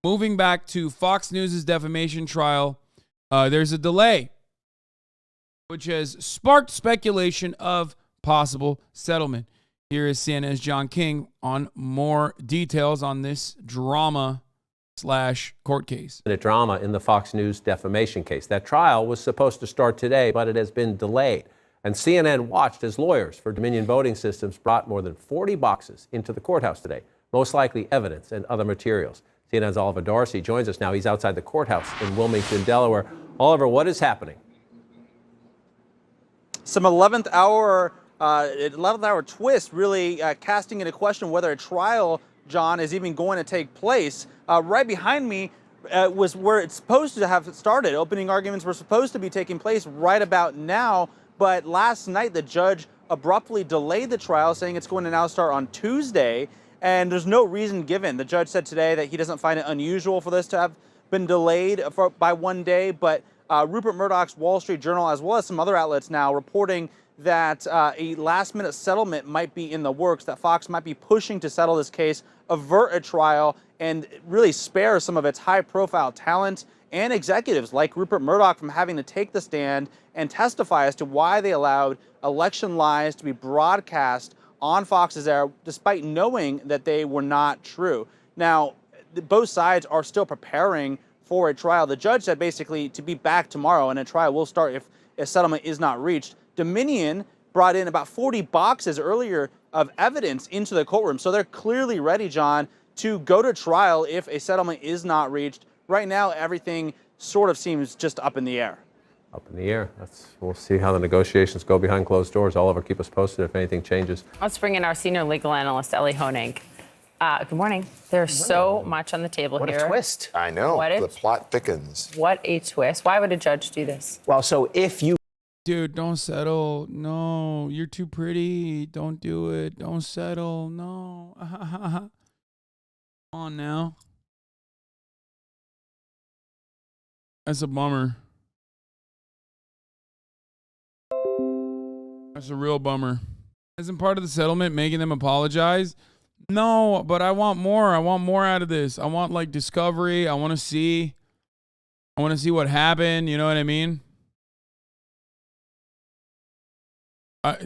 moving back to Fox News' defamation trial, there's a delay, which has sparked speculation of possible settlement. Here is CNN's John King on more details on this drama/court case. The drama in the Fox News defamation case. That trial was supposed to start today, but it has been delayed. And CNN watched as lawyers for Dominion Voting Systems brought more than 40 boxes into the courthouse today, most likely evidence and other materials. CNN's Oliver Dorsey joins us now. He's outside the courthouse in Wilmington, Delaware. Oliver, what is happening? Some 11th hour twist, really casting into question whether a trial, John, is even going to take place. Right behind me was where it's supposed to have started. Opening arguments were supposed to be taking place right about now. But last night, the judge abruptly delayed the trial, saying it's going to now start on Tuesday. And there's no reason given. The judge said today that he doesn't find it unusual for this to have been delayed by one day. But Rupert Murdoch's Wall Street Journal, as well as some other outlets now, reporting that a last-minute settlement might be in the works, that Fox might be pushing to settle this case, avert a trial, and really spare some of its high-profile talent and executives like Rupert Murdoch from having to take the stand and testify as to why they allowed election lies to be broadcast on Fox's air, despite knowing that they were not true. Now, both sides are still preparing for a trial. The judge said basically to be back tomorrow, and a trial will start if a settlement is not reached. Dominion brought in about 40 boxes earlier of evidence into the courtroom, so they're clearly ready, John, to go to trial if a settlement is not reached. Right now, everything sort of seems just up in the air. Up in the air. We'll see how the negotiations go behind closed doors. Oliver, keep us posted if anything changes. Let's bring in our senior legal analyst, Ellie Honig. Good morning. There's so much on the table here. What a twist. I know. The plot thickens. What a twist. Why would a judge do this? Well, so if you... Dude, don't settle. No, you're too pretty. Don't do it. Don't settle. No. Come on now. That's a bummer. That's a real bummer. Isn't part of the settlement making them apologize? No, but I want more. I want more out of this. I want like discovery. I want to see what happened. You know what I mean?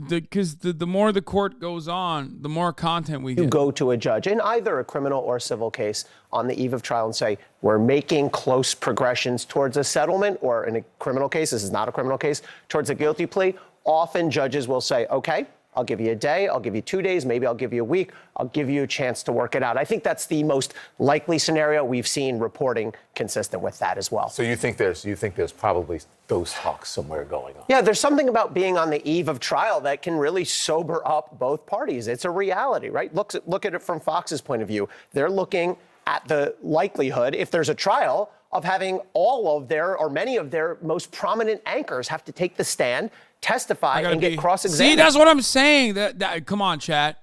Because the more the court goes on, the more content we get. You go to a judge in either a criminal or civil case on the eve of trial and say, we're making close progressions towards a settlement, or in a criminal case, this is not a criminal case, towards a guilty plea. Often judges will say, okay, I'll give you a day, I'll give you 2 days, maybe I'll give you a week, I'll give you a chance to work it out. I think that's the most likely scenario. We've seen reporting consistent with that as well. So you think there's probably those talks somewhere going on? Yeah, there's something about being on the eve of trial that can really sober up both parties. It's a reality, right? Look at it from Fox's point of view. They're looking at the likelihood, if there's a trial, of having all of their, or many of their most prominent anchors have to take the stand, testify, and get cross-examined. See, that's what I'm saying. That come on, chat.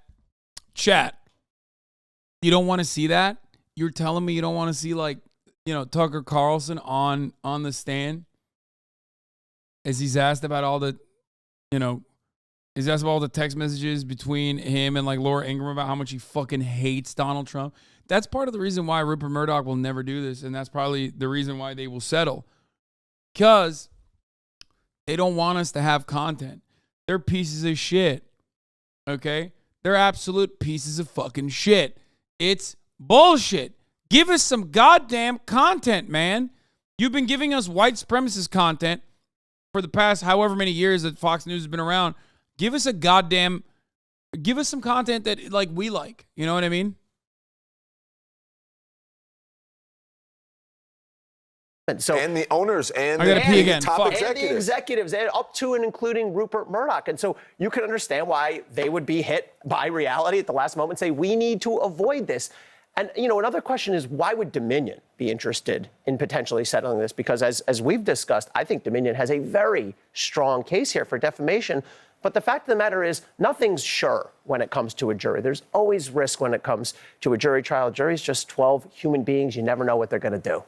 You don't want to see that? You're telling me you don't want to see, like, Tucker Carlson on the stand as he's asked about all the, he's asked about all the text messages between him and like Laura Ingraham about how much he fucking hates Donald Trump. That's part of the reason why Rupert Murdoch will never do this, and that's probably the reason why they will settle. Because they don't want us to have content. They're pieces of shit. Okay? They're absolute pieces of fucking shit. It's bullshit. Give us some goddamn content, man. You've been giving us white supremacist content for the past however many years that Fox News has been around. Give us some content that like we like. You know what I mean? So, and the owners and the top executives. And the executives, and up to and including Rupert Murdoch. And so you can understand why they would be hit by reality at the last moment and say, we need to avoid this. And, another question is, why would Dominion be interested in potentially settling this? Because as we've discussed, I think Dominion has a very strong case here for defamation. But the fact of the matter is, nothing's sure when it comes to a jury. There's always risk when it comes to a jury trial. A jury's just 12 human beings. You never know what they're going to do.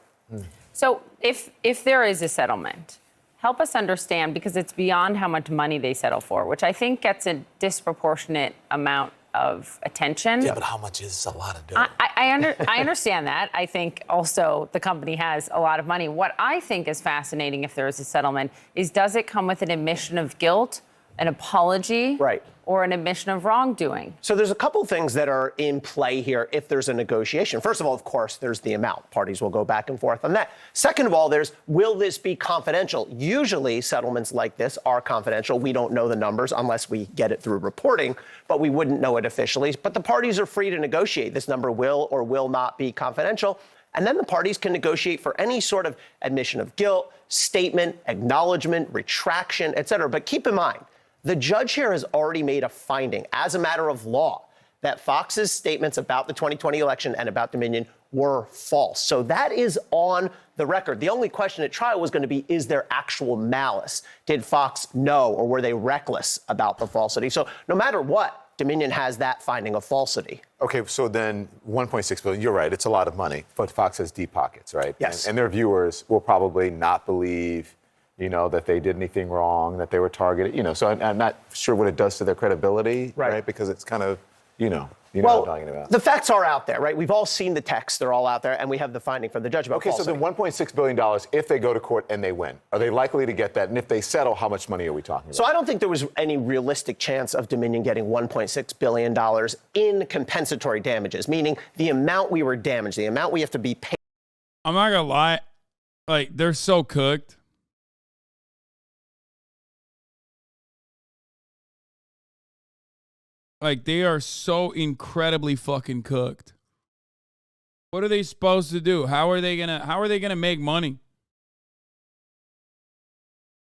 So if there is a settlement, help us understand, because it's beyond how much money they settle for, which I think gets a disproportionate amount of attention. Yeah, but how much is a lot of dough? I understand that. I think also the company has a lot of money. What I think is fascinating, if there is a settlement, is does it come with an admission of guilt, an apology, right, or an admission of wrongdoing? So there's a couple things that are in play here if there's a negotiation. First of all, of course, there's the amount. Parties will go back and forth on that. Second of all, there's will this be confidential? Usually settlements like this are confidential. We don't know the numbers unless we get it through reporting, but we wouldn't know it officially. But the parties are free to negotiate. This number will or will not be confidential. And then the parties can negotiate for any sort of admission of guilt, statement, acknowledgement, retraction, et cetera. But keep in mind, the judge here has already made a finding as a matter of law that Fox's statements about the 2020 election and about Dominion were false. So that is on the record. The only question at trial was going to be, is there actual malice? Did Fox know, or were they reckless about the falsity? So no matter what, Dominion has that finding of falsity. Okay, so then 1.6 billion, you're right, it's a lot of money, but Fox has deep pockets, right? Yes. And their viewers will probably not believe, that they did anything wrong, that they were targeted, so I'm not sure what it does to their credibility, right? Because it's kind of, know what I'm talking about. The facts are out there, right? We've all seen the texts, they're all out there, and we have the finding from the judge about falsity. So then $1.6 billion, if they go to court and they win, are they likely to get that? And if they settle, how much money are we talking about? So I don't think there was any realistic chance of Dominion getting $1.6 billion in compensatory damages, meaning the amount we were damaged, the amount we have to be paid. I'm not going to lie. They're so cooked. They are so incredibly fucking cooked. What are they supposed to do? How are they gonna make money?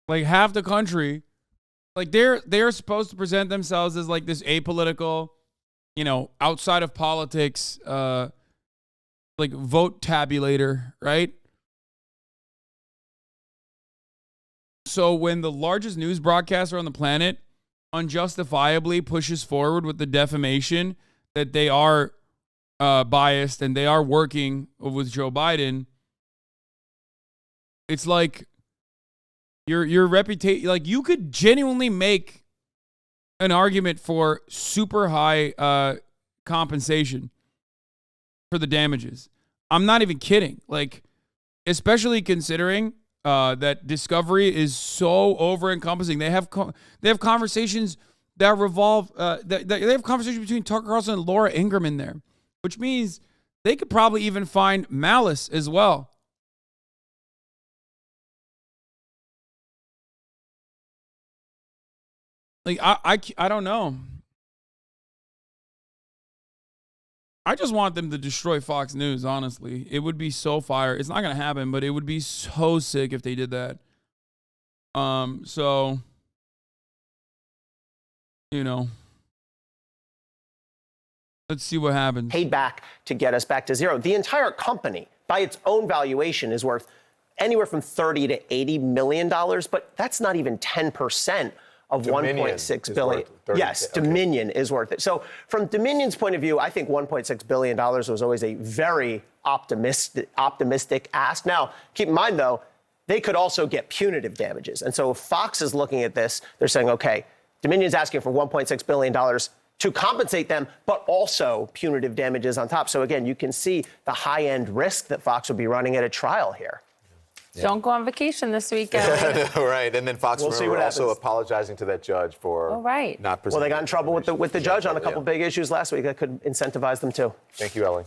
Half the country, they're supposed to present themselves as this apolitical, outside of politics, vote tabulator, right? So when the largest news broadcaster on the planet unjustifiably pushes forward with the defamation that they are biased and they are working with Joe Biden, it's your reputation, you could genuinely make an argument for super high compensation for the damages. I'm not even kidding. Especially considering that Discovery is so over-encompassing. They have conversations that revolve. They have conversations between Tucker Carlson and Laura Ingraham in there, which means they could probably even find malice as well. I don't know. I just want them to destroy Fox News, honestly. It would be so fire. It's not going to happen, but it would be so sick if they did that. So, let's see what happens. Paid back to get us back to zero. The entire company, by its own valuation, is worth anywhere from $30 to $80 million, but that's not even 10% of 1.6 billion. Yes, Dominion is worth it. So from Dominion's point of view, I think $1.6 billion was always a very optimistic ask. Now, keep in mind, though, they could also get punitive damages. And so if Fox is looking at this, they're saying, okay, Dominion's asking for $1.6 billion to compensate them, but also punitive damages on top. So again, you can see the high-end risk that Fox would be running at a trial here. Yeah. Don't go on vacation this weekend. Right, and then Fox also apologizing to that judge for not presenting. Well, they got in trouble with the judge on a couple big issues last week that could incentivize them too. Thank you, Ellie.